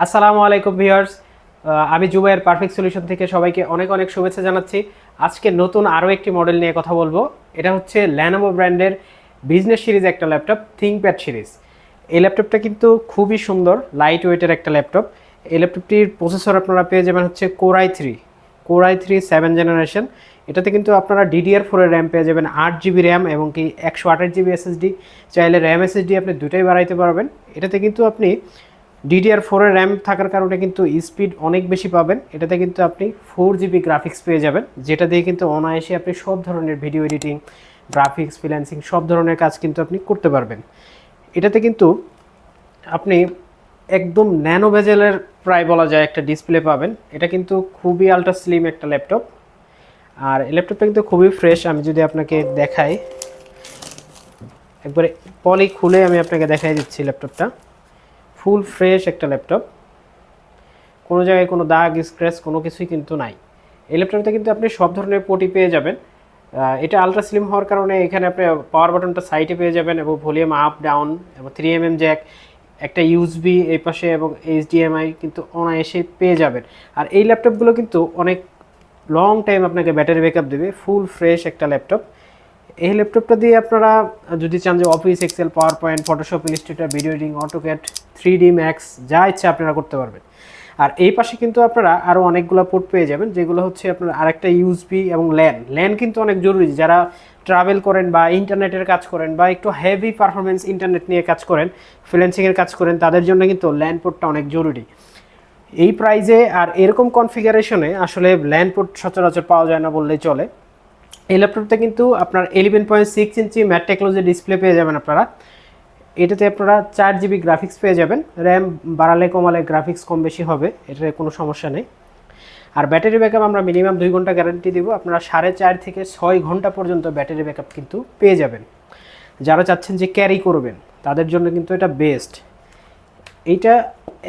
আসসালামু আলাইকুম ভিউয়ার্স, আমি জুবাইর পারফেক্ট সলিউশন থেকে সবাইকে অনেক অনেক শুভেচ্ছা জানাচ্ছি। আজকে নতুন আরও একটি মডেল নিয়ে কথা বলবো। এটা হচ্ছে ল্যানোভো ব্র্যান্ডের বিজনেস সিরিজ একটা ল্যাপটপ, থিংকপ্যাড সিরিজ। এই ল্যাপটপটা কিন্তু খুবই সুন্দর, লাইট ওয়েটের একটা ল্যাপটপ। এই ল্যাপটপটির প্রসেসর আপনারা পেয়ে যাবেন হচ্ছে কোর i3 7 জেনারেশন। এটাতে কিন্তু আপনারা DDR4 র্যাম পেয়ে যাবেন, 8 GB র্যাম এবং কি 128 GB SSD। চাইলে র্যাম SSD আপনি দুটাই বাড়াইতে পারবেন। এটাতে কিন্তু আপনি DDR4 র্যাম থাকার কারণে কিন্তু স্পিড অনেক বেশি পাবেন। এটাতে কিন্তু আপনি 4 GB গ্রাফিক্স পেয়ে যাবেন, যেটা দিয়ে কিন্তু অনায়াসে আপনি সব ধরনের ভিডিও এডিটিং, গ্রাফিক্স, ফ্রিল্যান্সিং সব ধরনের কাজ কিন্তু আপনি করতে পারবেন। এটাতে কিন্তু আপনি একদম ন্যানো বেজেলের প্রায় বলা যায় একটা ডিসপ্লে পাবেন। এটা কিন্তু খুবই আলট্রা স্লিম একটা ল্যাপটপ। আর এই ল্যাপটপটা কিন্তু খুবই ফ্রেশ। আমি যদি আপনাকে দেখাই, একবারে পলি খুলে আমি আপনাকে দেখাই দিচ্ছি। ল্যাপটপটা ফুল ফ্রেশ একটা ল্যাপটপ, কোনো জায়গায় কোনো দাগ স্ক্র্যাচ কোনো কিছুই কিন্তু নাই। এই ল্যাপটপটাতে কিন্তু আপনি সব ধরনের পোর্টই পেয়ে যাবেন। এটা আলট্রা স্লিম হওয়ার কারণে এখানে আপনি পাওয়ার বাটনটা সাইডে পেয়ে যাবেন এবং ভলিউম আপ ডাউন এবং 3mm জ্যাক, একটা ইউএসবি এই পাশে এবং HDMI কিন্তু অনায়াসে পেয়ে যাবেন। আর এই ল্যাপটপগুলো কিন্তু অনেক লং টাইম আপনাকে ব্যাটারি ব্যাকআপ দেবে। ফুল ফ্রেশ একটা ল্যাপটপ। এই ল্যাপটপটা দিয়ে আপনারা যদি চান যে office, Excel, PowerPoint, Photoshop, Illustrator, video editing, AutoCAD, 3D Max যা ইচ্ছা আপনারা করতে পারবেন। আর এই পাশে কিন্তু আপনারা আরও অনেকগুলো পোর্ট পেয়ে যাবেন, যেগুলো হচ্ছে আপনার আরেকটা ইউএসবি এবং ল্যান কিন্তু অনেক জরুরি। যারা ট্রাভেল করেন বা ইন্টারনেটের কাজ করেন বা একটু হেভি পারফরমেন্স ইন্টারনেট নিয়ে কাজ করেন, ফ্রিল্যান্সিংয়ের কাজ করেন, তাদের জন্য কিন্তু ল্যান পোর্টটা অনেক জরুরি। এই প্রাইজে আর এরকম কনফিগারেশনে আসলে ল্যান পোর্ট সচরাচর পাওয়া যায় না বললেই চলে। এই ল্যাপটপটা কিন্তু আপনার 11.6 ইঞ্চি ম্যাট টেকনোলজি ডিসপ্লে পেয়ে যাবেন আপনারা। এটাতে আপনারা 4 GB গ্রাফিক্স পেয়ে যাবেন। র্যাম বাড়ালে কমালে গ্রাফিক্স কম বেশি হবে, এটার কোনো সমস্যা নেই। আর ব্যাটারি ব্যাকআপ আমরা মিনিমাম 2 ঘন্টা গ্যারান্টি দিব। আপনারা 4.5 থেকে 6 ঘন্টা পর্যন্ত ব্যাটারি ব্যাকআপ কিন্তু পেয়ে যাবেন। যারা চাচ্ছেন যে ক্যারি করবেন তাদের জন্য কিন্তু এটা বেস্ট। এইটা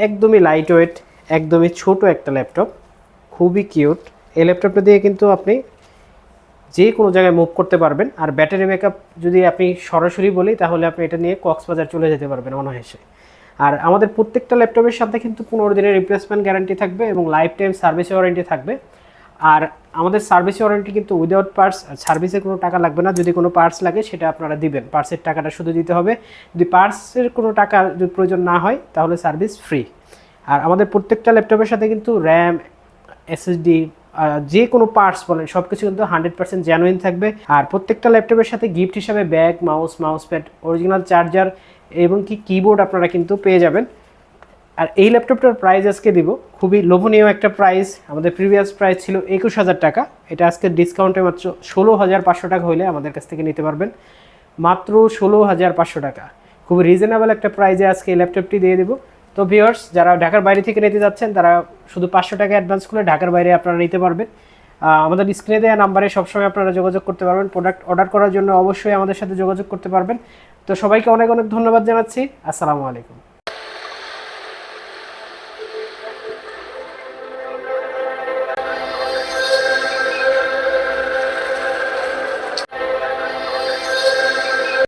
একদমই লাইট ওয়েট, একদমই ছোট একটা ল্যাপটপ, খুবই কিউট। এই ল্যাপটপটা দিয়ে কিন্তু আপনি যে কোনো জায়গায় মুভ করতে পারবেন। আর ব্যাটারি ব্যাকআপ যদি আপনি সরাসরি বলি, তাহলে আপনি এটা নিয়ে কক্সবাজার চলে যেতে পারবেন অনায়াসে। আর আমাদের প্রত্যেকটা ল্যাপটপের সাথে কিন্তু 15 দিনের রিপ্লেসমেন্ট গ্যারান্টি থাকবে এবং লাইফ টাইম সার্ভিস ওয়ারেন্টি থাকবে। আর আমাদের সার্ভিস ওয়ারেন্টি কিন্তু উইদাউট পার্টস, সার্ভিসের কোনো টাকা লাগবে না। যদি কোনো পার্টস লাগে সেটা আপনারা দিবেন, পার্টসের টাকাটা শুধু দিতে হবে। যদি পার্টসের কোনো টাকা যদি প্রয়োজন না হয় তাহলে সার্ভিস ফ্রি। আর আমাদের প্রত্যেকটা ল্যাপটপের সাথে কিন্তু র্যাম, SSD, যে কোনো পার্টস বলেন সব কিছু কিন্তু 100% জেনুইন থাকবে। আর প্রত্যেকটা ল্যাপটপের সাথে গিফট হিসাবে bag, mouse pad, original charger এবং কি কিবোর্ড আপনারা কিন্তু পেয়ে যাবেন। আর এই ল্যাপটপটার প্রাইস আজকে দিব খুবই লোভনীয় একটা প্রাইস। আমাদের প্রিভিয়াস প্রাইস ছিল 21,000 টাকা, এটা আজকে ডিসকাউন্টে মাত্র 16,500 টাকা হইলে আমাদের কাছ থেকে নিতে পারবেন। মাত্র 16,500 টাকা, খুবই রিজনেবল একটা প্রাইসে আজকে এই ল্যাপটপটি দিয়ে দেবো। তো ভিউয়ার্স, যারা ঢাকার বাইরে থেকে নিতে যাচ্ছেন তারা শুধু 500 টাকা অ্যাডভান্স করে ঢাকার বাইরে আপনারা নিতে পারবেন। আমাদের স্ক্রিনে দেওয়া নাম্বারে সবসময় আপনারা যোগাযোগ করতে পারবেন। প্রোডাক্ট অর্ডার করার জন্য অবশ্যই আমাদের সাথে যোগাযোগ করতে পারবেন। তো সবাইকে অনেক অনেক ধন্যবাদ জানাচ্ছি। আসসালামু আলাইকুম।